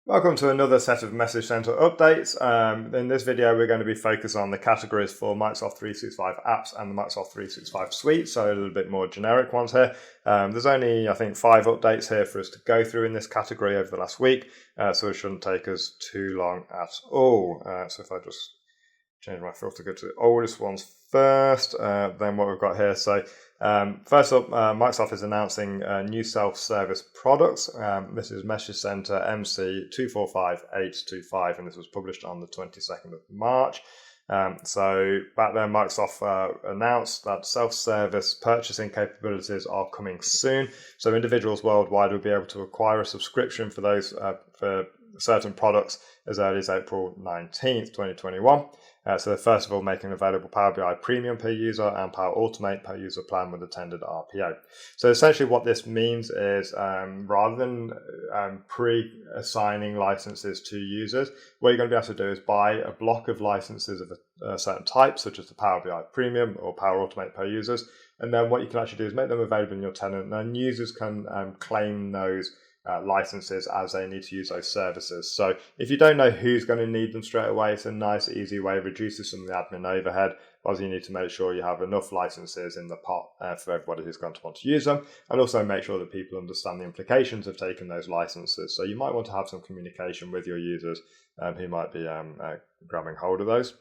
Welcome to another set of Message Center updates. In this video, we're going to be focused on the categories for Microsoft 365 apps and the Microsoft 365 suite, so a little bit more generic ones here. There's only, I think, 5 updates here for us to go through in this category over the last week, so it shouldn't take us too long at all. So if I just change my filter, go to the oldest ones first, then what we've got here. So first up, Microsoft is announcing new self-service products. This is Message Center MC245825, and this was published on the 22nd of March. So back then, Microsoft announced that self-service purchasing capabilities are coming soon. So individuals worldwide will be able to acquire a subscription for those for certain products as early as April 19th, 2021. So they're first of all making available Power BI Premium per user and Power Automate per user plan with attended RPO. So essentially what this means is rather than pre-assigning licenses to users, what you're going to be able to do is buy a block of licenses of a certain type, such as the Power BI Premium or Power Automate per users. And then what you can actually do is make them available in your tenant, and then users can claim those licenses as they need to use those services. So if you don't know who's going to need them straight away, it's a nice, easy way, reduces some of the admin overhead. Obviously, you need to make sure you have enough licenses in the pot for everybody who's going to want to use them, and also make sure that people understand the implications of taking those licenses. So you might want to have some communication with your users who might be grabbing hold of those.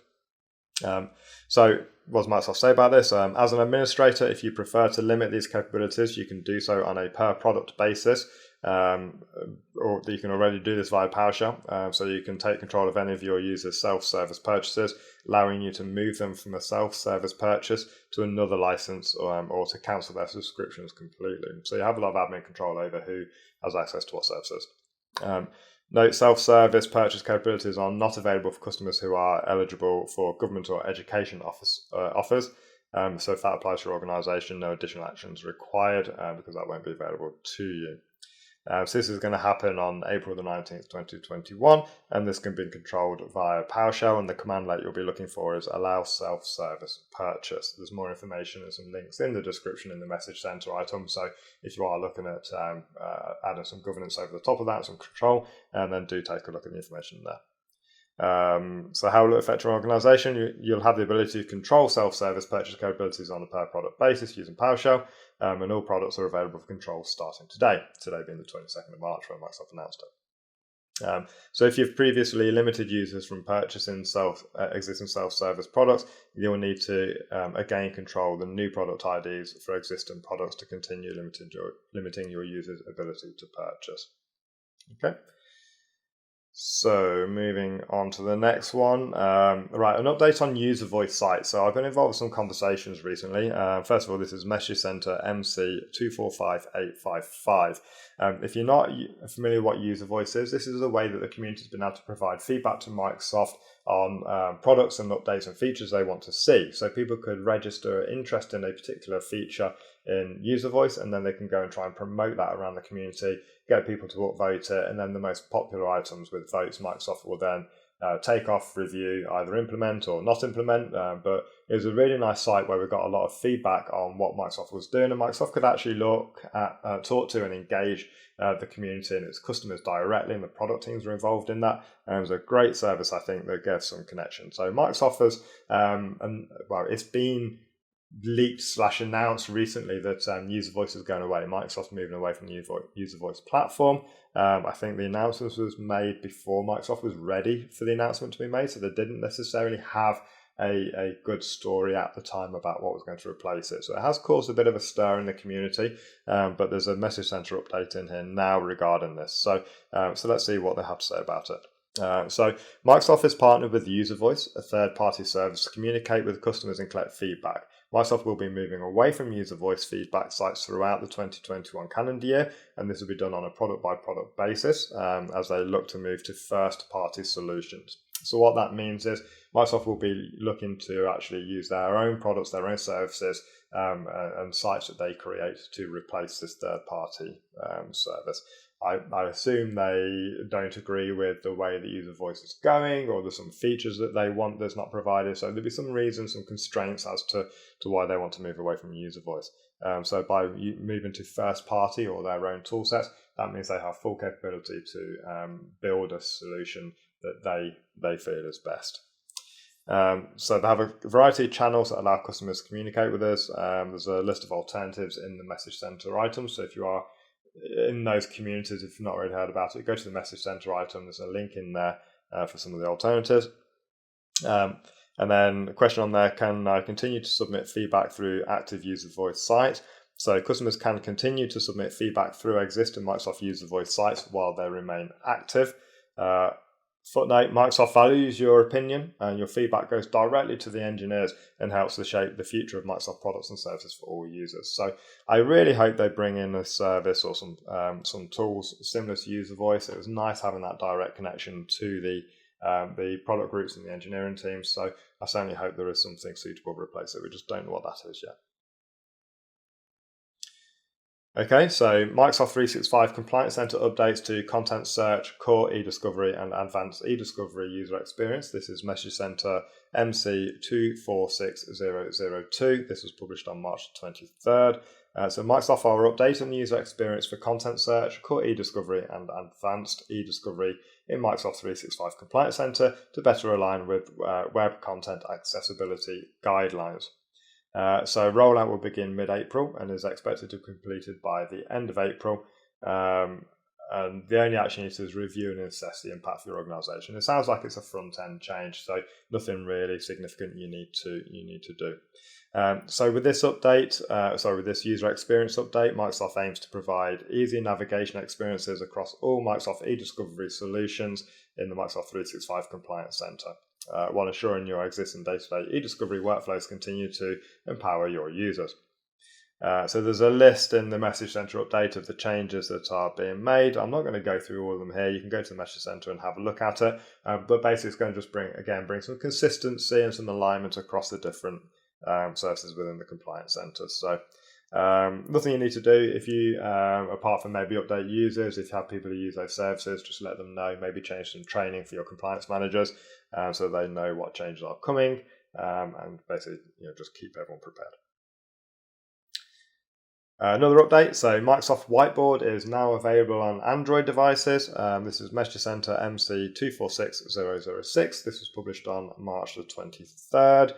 So what does Microsoft say about this? As an administrator, if you prefer to limit these capabilities, you can do so on a per product basis. Or you can already do this via PowerShell, so you can take control of any of your users' self-service purchases, allowing you to move them from a self-service purchase to another license or to cancel their subscriptions completely. So you have a lot of admin control over who has access to what services. Note, self-service purchase capabilities are not available for customers who are eligible for government or education offers. So if that applies to your organisation, no additional actions required because that won't be available to you. So this is going to happen on April the 19th, 2021, and this can be controlled via PowerShell, and the command that you'll be looking for is allow self-service purchase. There's more information and some links in the description in the Message Center item, so if you are looking at adding some governance over the top of that, some control, and then do take a look at the information there. So how will it affect your organization? You'll have the ability to control self-service purchase capabilities on a per product basis using PowerShell, and all products are available for control starting today being the 22nd of March when Microsoft announced it. So if you've previously limited users from purchasing existing self-service products, you'll need to again control the new product IDs for existing products to continue limiting your users' ability to purchase. Okay. So moving on to the next one. Right, an update on UserVoice site. So I've been involved with some conversations recently. First of all, this is Message Center MC245855. If you're not familiar with what UserVoice is, this is a way that the community has been able to provide feedback to Microsoft on products and updates and features they want to see. So people could register interest in a particular feature in UserVoice, and then they can go and try and promote that around the community, get people to upvote it, and then the most popular items with votes, Microsoft will then take off, review, either implement or not implement. But it was a really nice site where we got a lot of feedback on what Microsoft was doing, and Microsoft could actually look at, talk to and engage the community and its customers directly, and the product teams were involved in that. And it was a great service, I think, that gave some connection. So Microsoft has, it's been leaked / announced recently that UserVoice is going away. Microsoft's moving away from the UserVoice platform. I think the announcement was made before Microsoft was ready for the announcement to be made, so they didn't necessarily have a good story at the time about what was going to replace it. So it has caused a bit of a stir in the community, but there's a Message Center update in here now regarding this. So let's see what they have to say about it. So Microsoft has partnered with UserVoice, a third-party service, to communicate with customers and collect feedback. Microsoft will be moving away from UserVoice feedback sites throughout the 2021 calendar year, and this will be done on a product-by-product basis as they look to move to first-party solutions. So what that means is Microsoft will be looking to actually use their own products, their own services, and sites that they create to replace this third-party service. I assume they don't agree with the way the UserVoice is going, or there's some features that they want that's not provided. So there'll be some reasons, some constraints as to why they want to move away from UserVoice. So by moving to first party or their own tool sets, that means they have full capability to build a solution that they feel is best. So they have a variety of channels that allow customers to communicate with us. There's a list of alternatives in the Message Center items. So if you are in those communities, if you've not already heard about it, go to the Message Center item. There's a link in there for some of the alternatives. And then the question on there, can I continue to submit feedback through active UserVoice sites? So customers can continue to submit feedback through existing Microsoft UserVoice sites while they remain active. Footnote, Microsoft values your opinion, and your feedback goes directly to the engineers and helps to shape the future of Microsoft products and services for all users. So I really hope they bring in a service or some tools similar to UserVoice. It was nice having that direct connection to the product groups and the engineering teams. So I certainly hope there is something suitable to replace it. We just don't know what that is yet. Okay, so Microsoft 365 Compliance Center updates to Content Search, Core eDiscovery, and Advanced eDiscovery user experience. This is Message Center MC246002. This was published on March 23rd. So Microsoft are updating the user experience for Content Search, Core eDiscovery, and Advanced eDiscovery in Microsoft 365 Compliance Center to better align with web content accessibility guidelines. So rollout will begin mid-April and is expected to be completed by the end of April. And the only action you need to do is review and assess the impact for your organization. It sounds like it's a front-end change, so nothing really significant you need to do. So with this update, with this user experience update, Microsoft aims to provide easy navigation experiences across all Microsoft eDiscovery solutions in the Microsoft 365 Compliance Center, while ensuring your existing day-to-day eDiscovery workflows continue to empower your users. So there's a list in the Message Center update of the changes that are being made. I'm not going to go through all of them here. You can go to the Message Center and have a look at it. But basically it's going to just bring some consistency and some alignment across the different services within the Compliance Center. So nothing you need to do if you, apart from maybe update users, if you have people who use those services, just let them know, maybe change some training for your compliance managers so they know what changes are coming, and basically just keep everyone prepared. Another update, so Microsoft Whiteboard is now available on Android devices. This is Message Center MC246006. This was published on March the 23rd.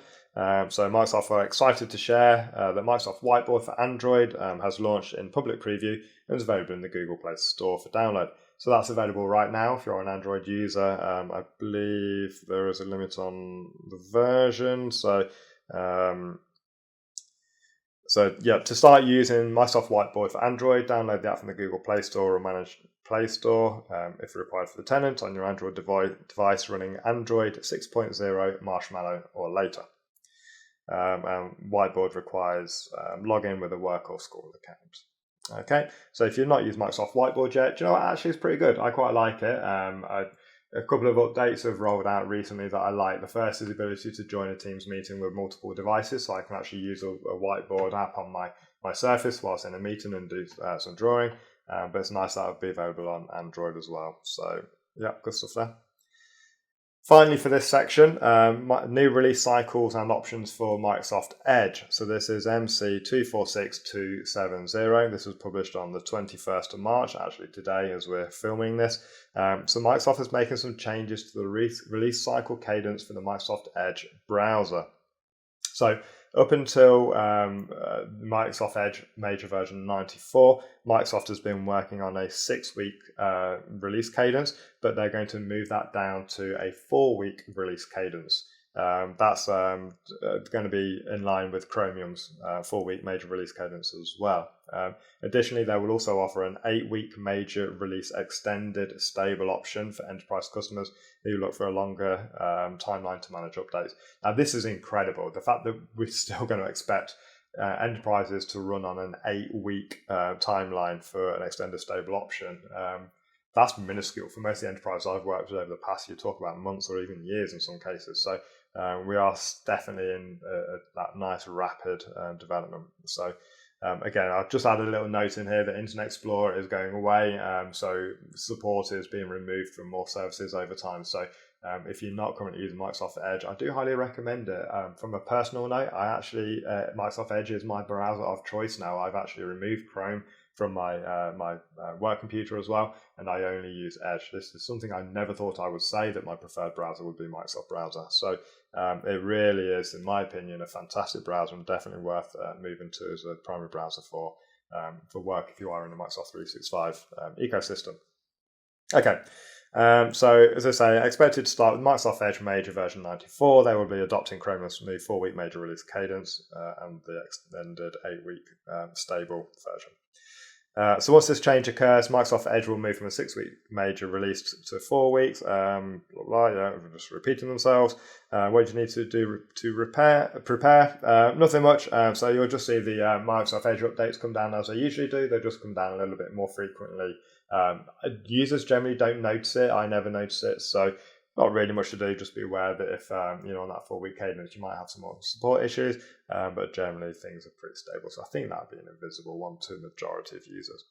So Microsoft are excited to share that Microsoft Whiteboard for Android has launched in public preview and is available in the Google Play Store for download. So that's available right now if you're an Android user. I believe there is a limit on the version. To start using Microsoft Whiteboard for Android, download the app from the Google Play Store or Managed Play Store if required for the tenant on your Android device running Android 6.0, Marshmallow or later. Whiteboard requires login with a work or school account. Okay, so if you've not used Microsoft Whiteboard yet, do you know what? Actually, it's pretty good. I quite like it. A couple of updates have rolled out recently that I like. The first is the ability to join a Teams meeting with multiple devices, so I can actually use a Whiteboard app on my Surface whilst in a meeting and do some drawing. But it's nice that it'll be available on Android as well. So yeah, good stuff there. Finally, for this section, new release cycles and options for Microsoft Edge. So this is MC246270. This was published on the 21st of March, actually today as we're filming this. So Microsoft is making some changes to the release cycle cadence for the Microsoft Edge browser. So up until Microsoft Edge major version 94, Microsoft has been working on a 6-week release cadence, but they're going to move that down to a 4-week release cadence. That's going to be in line with Chromium's 4-week major release cadence as well. Additionally, they will also offer an 8-week major release extended stable option for enterprise customers who look for a longer timeline to manage updates. Now, this is incredible. The fact that we're still going to expect enterprises to run on an 8-week timeline for an extended stable option, that's minuscule. For most of the enterprises I've worked with over the past, you talk about months or even years in some cases. So we are definitely in that nice rapid development. So Again, I've just added a little note in here that Internet Explorer is going away, so support is being removed from more services over time. So if you're not currently using Microsoft Edge, I do highly recommend it. From a personal note, Microsoft Edge is my browser of choice now. I've actually removed Chrome from my work computer as well, and I only use Edge. This is something I never thought I would say, that my preferred browser would be Microsoft browser. So it really is, in my opinion, a fantastic browser and definitely worth moving to as a primary browser for work if you are in the Microsoft 365 ecosystem. Okay. So, as I say, expected to start with Microsoft Edge Major version 94. They will be adopting Chrome's new 4-week major release cadence and the extended 8-week stable version. So once this change occurs, Microsoft Edge will move from a 6-week major release to 4 weeks. Just repeating themselves. What do you need to do to prepare? Nothing much. So you'll just see the Microsoft Edge updates come down as they usually do. They just come down a little bit more frequently. Users generally don't notice it. I never notice it. So not really much to do. Just be aware that if on that 4-week cadence, you might have some more support issues, but generally things are pretty stable. So I think that'd be an invisible one to the majority of users.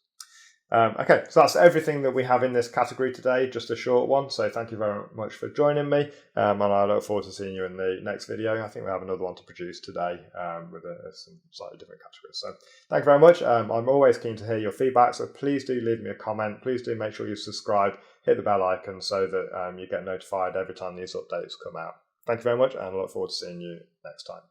Okay, so that's everything that we have in this category today. Just a short one. So thank you very much for joining me, and I look forward to seeing you in the next video. I think we have another one to produce today with some slightly different categories. So thank you very much. I'm always keen to hear your feedback, so please do leave me a comment. Please do make sure you subscribe, hit the bell icon so that you get notified every time these updates come out. Thank you very much, and I look forward to seeing you next time.